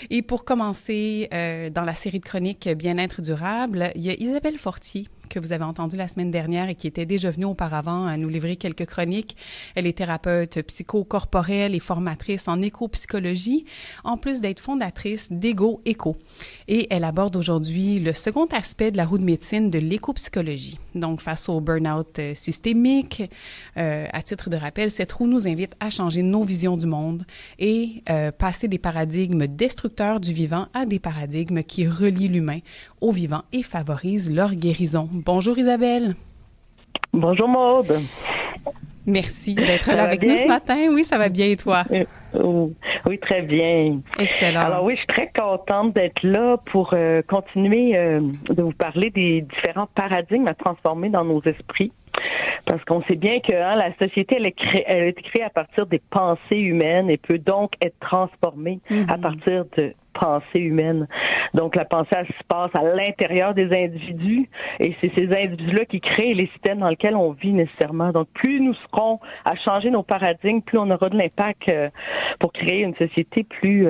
Et pour commencer, dans la série de chroniques Bien-être durable, il y a Isabelle Fortier, que vous avez entendue la semaine dernière et qui était déjà venue auparavant à nous livrer quelques chroniques. Elle est thérapeute psychocorporelle et formatrice en éco-psychologie, en plus d'être fondatrice d'Ego Éco. Et elle aborde aujourd'hui le second aspect de la roue de médecine de l'éco-psychologie. Donc, face au burn-out systémique, à titre de rappel, cette roue nous invite à changer nos visions du monde et passer des paradigmes destructeurs du vivant à des paradigmes qui relient l'humain au vivant et favorisent leur guérison. Bonjour Isabelle. Bonjour Maude. Merci d'être là avec nous ce matin. Oui, ça va bien et toi? Oui, très bien. Excellent. Alors oui, je suis très contente d'être là pour continuer de vous parler des différents paradigmes à transformer dans nos esprits. Parce qu'on sait bien que la société, elle a été créée à partir des pensées humaines et peut donc être transformée à partir de pensées humaines. Donc, la pensée, elle se passe à l'intérieur des individus et c'est ces individus-là qui créent les systèmes dans lesquels on vit nécessairement. Donc, plus nous serons à changer nos paradigmes, plus on aura de l'impact pour créer une société plus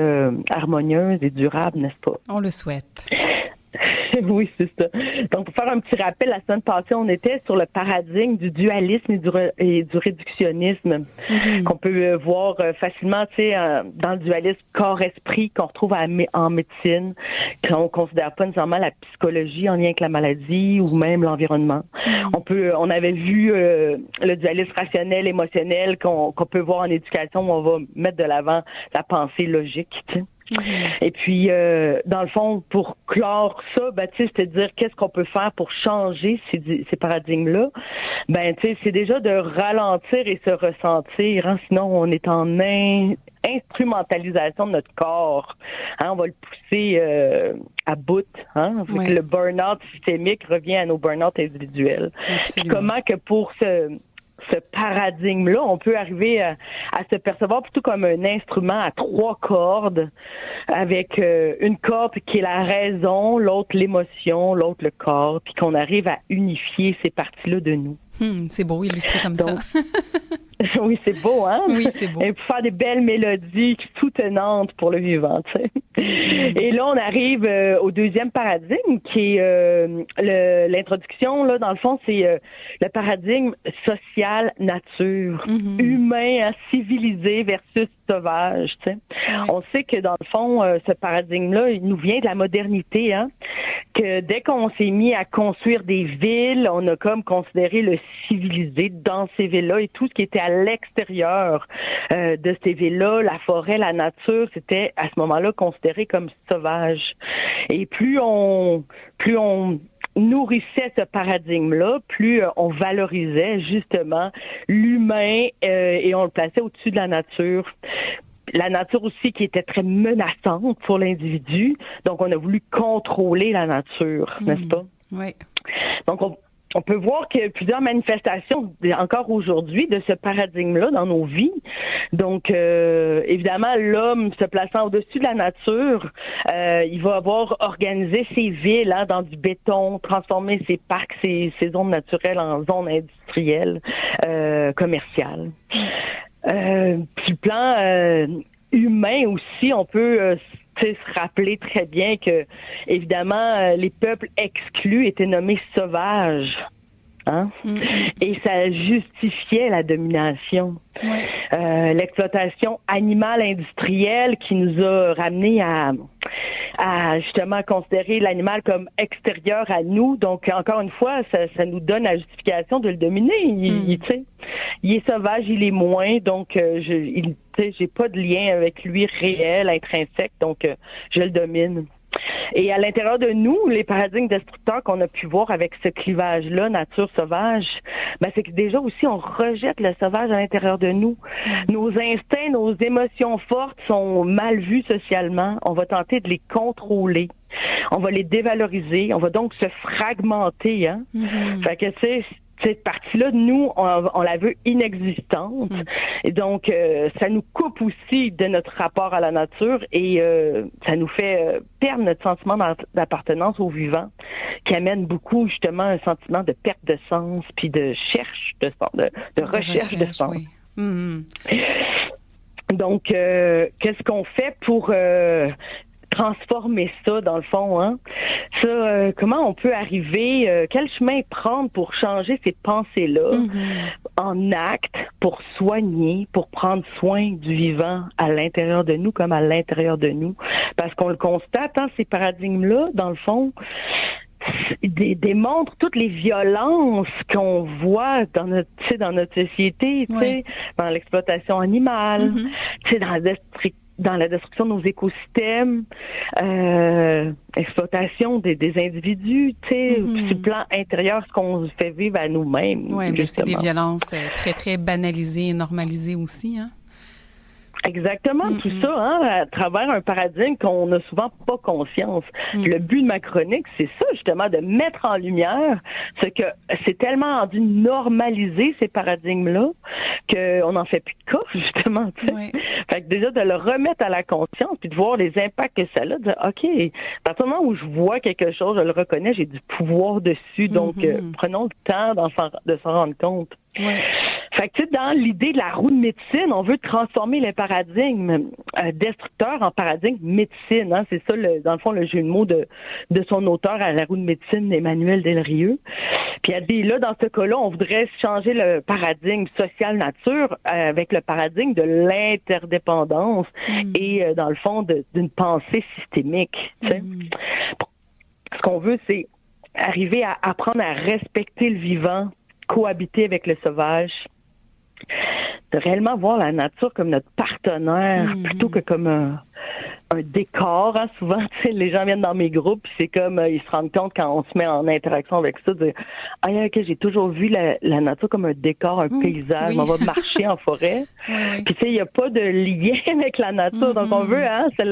harmonieuse et durable, n'est-ce pas? On le souhaite. Oui, c'est ça. Donc, pour faire un petit rappel, la semaine passée, on était sur le paradigme du dualisme et du réductionnisme qu'on peut voir facilement, tu sais, dans le dualisme corps-esprit qu'on retrouve en médecine, qu'on considère pas nécessairement la psychologie en lien avec la maladie ou même l'environnement. On avait vu le dualisme rationnel, émotionnel qu'on peut voir en éducation où on va mettre de l'avant la pensée logique, tu sais. Et puis, dans le fond, pour clore ça, c'est-à-dire qu'est-ce qu'on peut faire pour changer ces paradigmes-là? C'est déjà de ralentir et se ressentir. Hein? Sinon, on est en instrumentalisation de notre corps. Hein? On va le pousser à bout. Hein? Que le burn-out systémique revient à nos burn-out individuels. Puis comment que pour ce paradigme-là, on peut arriver à se percevoir plutôt comme un instrument à 3 cordes, avec une corde qui est la raison, l'autre l'émotion, l'autre le corps, puis qu'on arrive à unifier ces parties-là de nous. C'est beau, illustré comme Donc, ça. oui, c'est beau, hein? Oui, c'est beau. Et pour faire des belles mélodies soutenantes pour le vivant, tu sais. Et là, on arrive au deuxième paradigme, qui est l'introduction, là, dans le fond, c'est le paradigme social-nature, humain, civilisé versus sauvage, tu sais. On sait que, dans le fond, ce paradigme-là, il nous vient de la modernité, hein? Que dès qu'on s'est mis à construire des villes, on a comme considéré le civilisé dans ces villes-là et tout ce qui était à l'extérieur de ces villes-là, la forêt, la nature, c'était à ce moment-là considéré comme sauvage. Et plus on nourrissait ce paradigme-là, plus on valorisait justement l'humain et on le plaçait au-dessus de la nature. La nature aussi qui était très menaçante pour l'individu. Donc, on a voulu contrôler la nature, n'est-ce pas? Oui. Donc, on peut voir qu'il y a plusieurs manifestations encore aujourd'hui de ce paradigme-là dans nos vies. Donc, évidemment, l'homme se plaçant au-dessus de la nature, il va avoir organisé ses villes dans du béton, transformé ses parcs, ses zones naturelles en zones industrielles, commerciales. Puis le plan humain aussi, on peut se rappeler très bien que, évidemment, les peuples exclus étaient nommés sauvages. Hein? Et ça justifiait la domination. L'exploitation animale industrielle qui nous a ramenés à justement considérer l'animal comme extérieur à nous. Donc, encore une fois, ça nous donne la justification de le dominer. Il est sauvage, il est moins, donc j'ai pas de lien avec lui réel, intrinsèque, donc je le domine. Et à l'intérieur de nous, les paradigmes destructeurs qu'on a pu voir avec ce clivage-là, nature-sauvage, c'est que déjà aussi, on rejette le sauvage à l'intérieur de nous. Nos instincts, nos émotions fortes sont mal vues socialement. On va tenter de les contrôler. On va les dévaloriser. On va donc se fragmenter. Hein? Fait que, tu sais, cette partie-là, nous, on la veut inexistante. Et donc, ça nous coupe aussi de notre rapport à la nature et ça nous fait perdre notre sentiment d'appartenance au vivant, qui amène beaucoup, justement, un sentiment de perte de sens, puis de recherche de sens. Oui. Donc, qu'est-ce qu'on fait pour transformer ça, dans le fond, hein? Ça, comment on peut arriver, quel chemin prendre pour changer ces pensées-là en actes, pour soigner, pour prendre soin du vivant à l'intérieur de nous comme à l'intérieur de nous. Parce qu'on le constate, hein, ces paradigmes-là, dans le fond, démontrent toutes les violences qu'on voit dans notre société, dans l'exploitation animale, dans la destruction de nos écosystèmes, exploitation des individus, sur le plan intérieur, ce qu'on fait vivre à nous-mêmes. Oui, mais c'est des violences très, très banalisées et normalisées aussi, hein? Exactement, tout ça, hein, à travers un paradigme qu'on n'a souvent pas conscience. Le but de ma chronique, c'est ça, justement, de mettre en lumière ce que c'est tellement rendu normalisé, ces paradigmes-là, qu'on n'en fait plus de cas, justement. Fait que déjà, de le remettre à la conscience, puis de voir les impacts que ça a, de dire, OK, à partir du moment où je vois quelque chose, je le reconnais, j'ai du pouvoir dessus, donc prenons le temps de s'en rendre compte. Fait que, tu sais, dans l'idée de la roue de médecine, on veut transformer les paradigmes destructeurs en paradigme médecine. Hein? C'est ça, dans le fond, le jeu de mots de son auteur à la roue de médecine, Emmanuel Delrieux. Puis là, dans ce cas-là, on voudrait changer le paradigme social-nature avec le paradigme de l'interdépendance et, dans le fond, d'une pensée systémique. Ce qu'on veut, c'est arriver à apprendre à respecter le vivant, cohabiter avec le sauvage, de réellement voir la nature comme notre partenaire plutôt que comme un décor. Hein. Souvent, les gens viennent dans mes groupes puis c'est comme ils se rendent compte quand on se met en interaction avec ça, de « Ah, OK, j'ai toujours vu la nature comme un décor, un paysage. On va marcher en forêt. » Puis tu sais, il n'y a pas de lien avec la nature. Donc on veut, hein, tu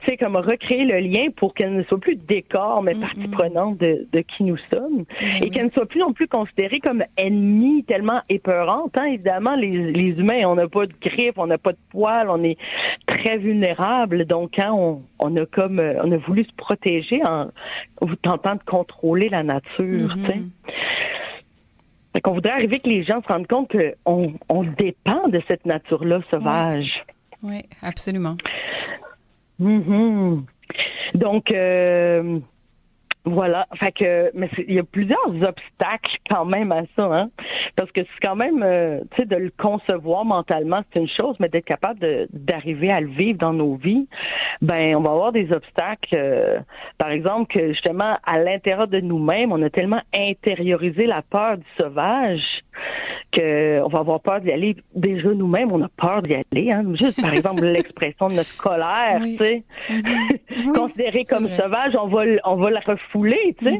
sais, comme recréer le lien pour qu'elle ne soit plus décor, mais partie prenante de qui nous sommes. Et qu'elle ne soit plus non plus considérée comme ennemie tellement épeurante. Hein. Évidemment, les humains, on n'a pas de griffes, on n'a pas de poils, on est très vulnérables. Donc, quand on a voulu se protéger en tentant de contrôler la nature, tu sais. Fait qu'on voudrait arriver que les gens se rendent compte qu'on dépend de cette nature-là sauvage. Oui, absolument. Donc, voilà. Fait que, mais il y a plusieurs obstacles quand même à ça, hein. Parce que c'est quand même, tu sais, de le concevoir mentalement, c'est une chose, mais d'être capable d'arriver à le vivre dans nos vies, ben, on va avoir des obstacles. Par exemple, que justement, à l'intérieur de nous-mêmes, on a tellement intériorisé la peur du sauvage qu'on va avoir peur d'y aller. Déjà, nous-mêmes, on a peur d'y aller, hein. Juste, par exemple, l'expression de notre colère, tu sais. Considérée comme sauvage, on va la refouler, tu sais.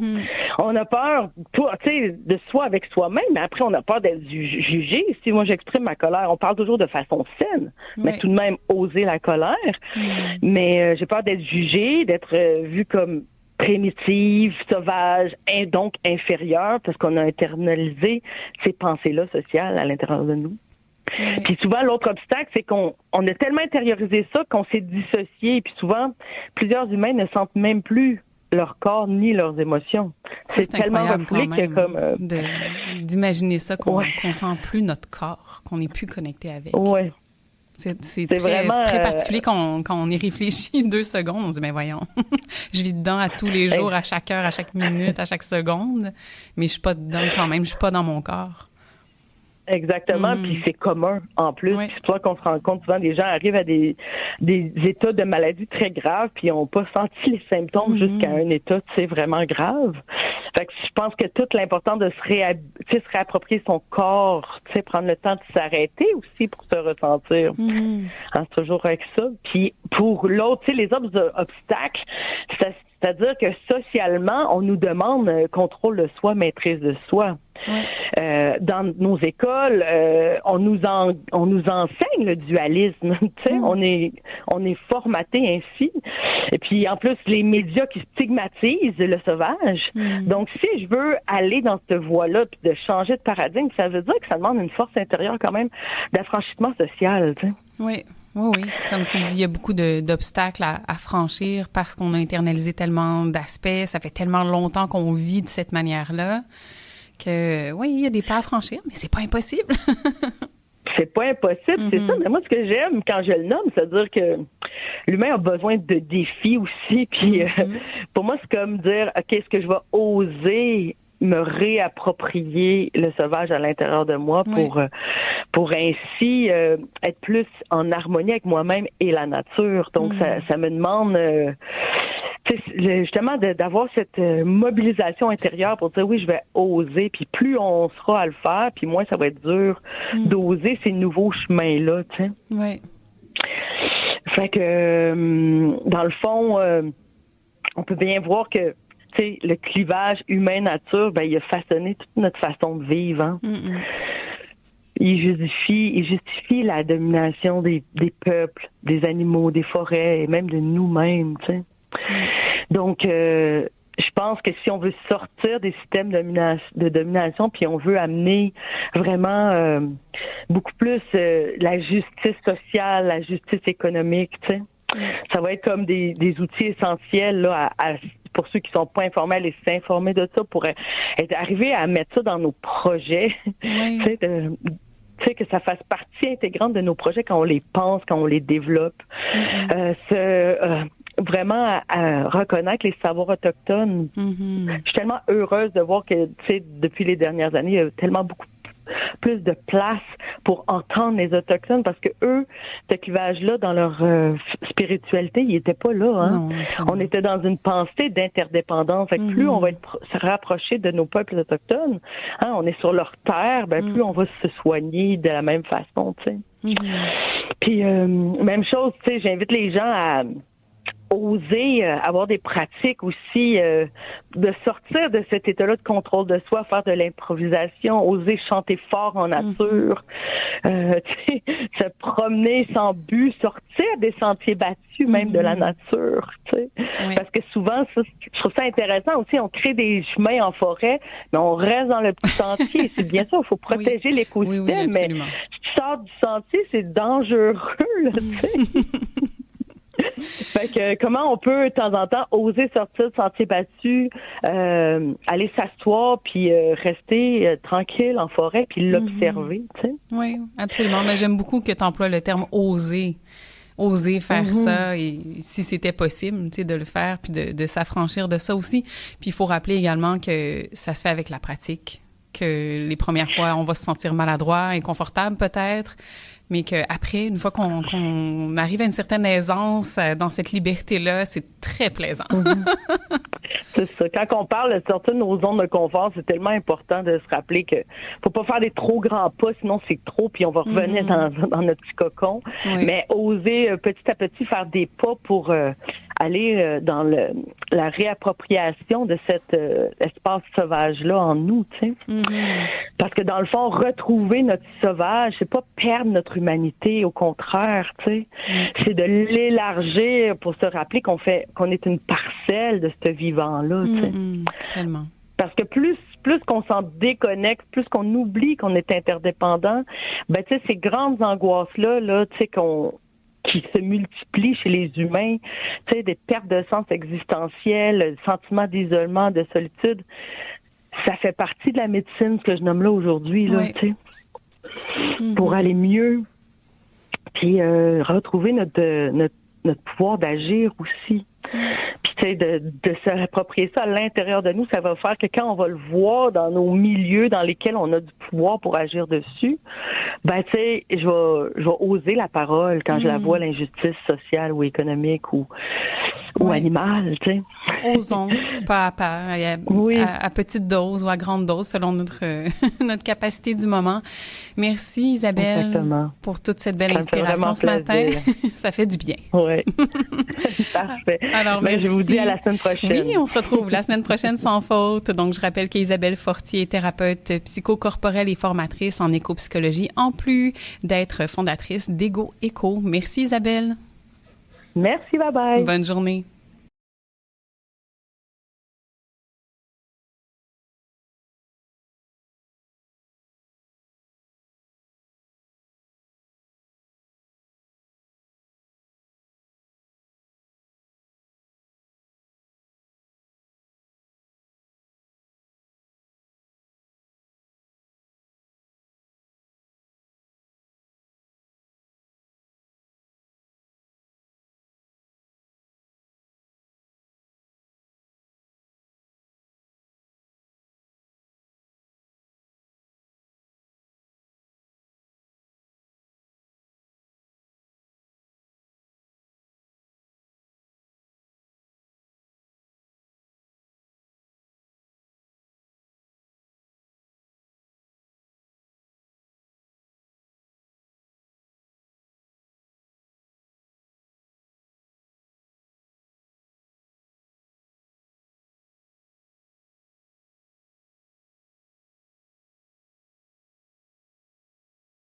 On a peur, tu sais, de soi avec soi-même, mais après, on a peur d'être jugé. Si moi, j'exprime ma colère, on parle toujours de façon saine, mais tout de même, oser la colère. Mais j'ai peur d'être jugée, d'être vue comme primitive, sauvage, donc inférieure, parce qu'on a internalisé ces pensées-là sociales à l'intérieur de nous. Puis souvent, l'autre obstacle, c'est qu'on a tellement intériorisé ça qu'on s'est dissocié. Puis souvent, plusieurs humains ne sentent même plus leur corps ni leurs émotions. C'est tellement refoulé que comme d'imaginer ça, qu'on sent plus notre corps, qu'on n'est plus connecté avec. C'est très, vraiment, très particulier quand on y réfléchit 2 secondes. On se dit, mais voyons, je vis dedans à tous les jours, à chaque heure, à chaque minute, à chaque seconde, mais je suis pas dedans quand même, je suis pas dans mon corps. Exactement, puis c'est commun en plus. Puis c'est pour ça qu'on se rend compte souvent des gens arrivent à des états de maladie très graves puis ils n'ont pas senti les symptômes jusqu'à un état, tu sais, vraiment grave. Fait que je pense que toute l'importance de se réapproprier son corps, tu sais, prendre le temps de s'arrêter aussi pour se ressentir. Hein, c'est toujours avec ça. Puis pour l'autre, tu sais, les autres obstacles, c'est-à-dire que socialement, on nous demande contrôle de soi, maîtrise de soi. Dans nos écoles, on nous enseigne le dualisme. Tu sais, on est formaté ainsi. Et puis en plus, les médias qui stigmatisent le sauvage. Donc, si je veux aller dans cette voie-là, puis de changer de paradigme, ça veut dire que ça demande une force intérieure quand même d'affranchissement social. Tu sais. Oui. Comme tu le dis, il y a beaucoup d'obstacles à franchir parce qu'on a internalisé tellement d'aspects. Ça fait tellement longtemps qu'on vit de cette manière-là que, oui, il y a des pas à franchir, mais c'est pas impossible. c'est pas impossible, c'est ça. Mais moi, ce que j'aime quand je le nomme, c'est-à-dire que l'humain a besoin de défis aussi. Puis pour moi, c'est comme dire, OK, est-ce que je vais oser me réapproprier le sauvage à l'intérieur de moi pour ainsi être plus en harmonie avec moi-même et la nature. Donc, ça me demande... justement d'avoir cette mobilisation intérieure pour dire oui, je vais oser, puis plus on sera à le faire, puis moins ça va être dur d'oser ces nouveaux chemins-là, tu sais. Oui. Fait que, dans le fond, on peut bien voir que, tu sais, le clivage humain-nature, ben, il a façonné toute notre façon de vivre, hein. Il justifie la domination des peuples, des animaux, des forêts, et même de nous-mêmes, tu sais. Donc, je pense que si on veut sortir des systèmes de domination, puis on veut amener vraiment beaucoup plus la justice sociale, la justice économique, tu sais, ça va être comme des outils essentiels là, pour ceux qui sont pas informés, aller s'informer de ça, pour arriver à mettre ça dans nos projets, tu sais, que ça fasse partie intégrante de nos projets quand on les pense, quand on les développe. Vraiment à reconnaître les savoirs autochtones. Je suis tellement heureuse de voir que, tu sais, depuis les dernières années, il y a tellement beaucoup plus de place pour entendre les Autochtones parce que eux, ce clivage-là, dans leur spiritualité, ils n'étaient pas là. Hein? Non, on était dans une pensée d'interdépendance. Fait que plus on va se rapprocher de nos peuples autochtones, hein, on est sur leur terre, ben plus on va se soigner de la même façon, tu sais. Puis, même chose, tu sais, j'invite les gens à oser avoir des pratiques aussi, de sortir de cet état-là de contrôle de soi, faire de l'improvisation, oser chanter fort en nature, se promener sans but, sortir des sentiers battus, même de la nature. Parce que souvent, ça, je trouve ça intéressant aussi, on crée des chemins en forêt, mais on reste dans le petit sentier. C'est bien sûr, il faut protéger l'écosystème, mais si tu sors du sentier, c'est dangereux, là, tu sais. Fait que comment on peut de temps en temps oser sortir de sentier battu, aller s'asseoir puis rester tranquille en forêt puis l'observer, tu sais. Oui, absolument. Mais j'aime beaucoup que tu emploies le terme oser faire ça, et si c'était possible, tu sais, de le faire puis de s'affranchir de ça aussi. Puis il faut rappeler également que ça se fait avec la pratique, que les premières fois on va se sentir maladroit, inconfortable peut-être, mais qu'après, une fois qu'on arrive à une certaine aisance dans cette liberté-là, c'est très plaisant. C'est ça. Quand on parle de sortir de nos zones de confort, c'est tellement important de se rappeler que faut pas faire des trop grands pas, sinon c'est trop, puis on va revenir dans notre petit cocon. Mais oser petit à petit faire des pas pour aller dans la réappropriation de cet espace sauvage-là en nous, tu sais. Parce que dans le fond, retrouver notre sauvage, c'est pas perdre notre humanité, au contraire, tu sais. C'est de l'élargir pour se rappeler qu'on est une parcelle de ce vivant-là, tu sais. Tellement. Parce que plus qu'on s'en déconnecte, plus qu'on oublie qu'on est interdépendant, ben tu sais, ces grandes angoisses-là, tu sais, qui se multiplient chez les humains, tu sais, des pertes de sens existentiel, sentiment d'isolement, de solitude, ça fait partie de la médecine, ce que je nomme là aujourd'hui, là, tu sais, pour aller mieux, puis retrouver notre pouvoir d'agir aussi. Puis, tu sais, de se réapproprier ça à l'intérieur de nous, ça va faire que quand on va le voir dans nos milieux dans lesquels on a du pouvoir pour agir dessus, ben, tu sais, je vais oser la parole quand je la vois, l'injustice sociale ou économique ou animale, tu sais. Osons, pas à pas, à petite dose ou à grande dose, selon notre capacité du moment. Merci, Isabelle, pour toute cette belle inspiration ce matin. Ça fait du bien. Oui. Parfait. Alors, merci. Je vous dis à la semaine prochaine. Oui, on se retrouve la semaine prochaine sans faute. Donc, je rappelle qu'Isabelle Fortier est thérapeute psychocorporelle et formatrice en écopsychologie, en plus d'être fondatrice d'Ego Eco. Merci, Isabelle. Merci, bye-bye. Bonne journée.